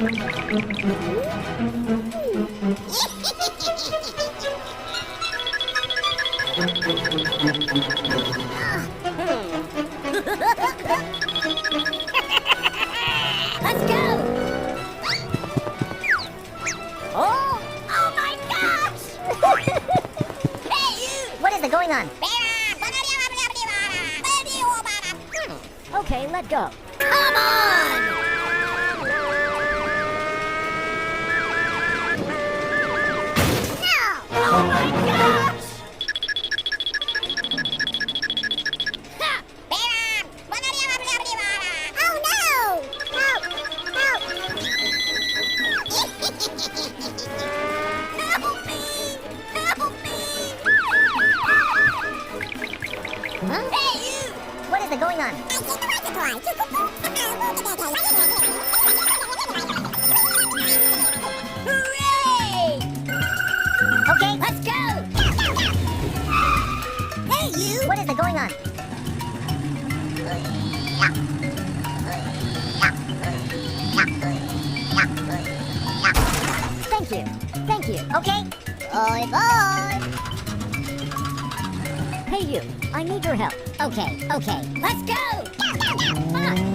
Let's go! Oh! Oh my gosh! Hey, you! What is going on? Okay, let go. Come on! No! Oh my gosh! Ha! Oh no! Help! Help! Help me! Help me! Huh? Hey, you! What is going on? Hooray! Okay, Let's go! Hey, you! what is going on? Thank you. Thank you. Okay, Bye bye. Hey, you. I need your help. okay. Let's go! Come on.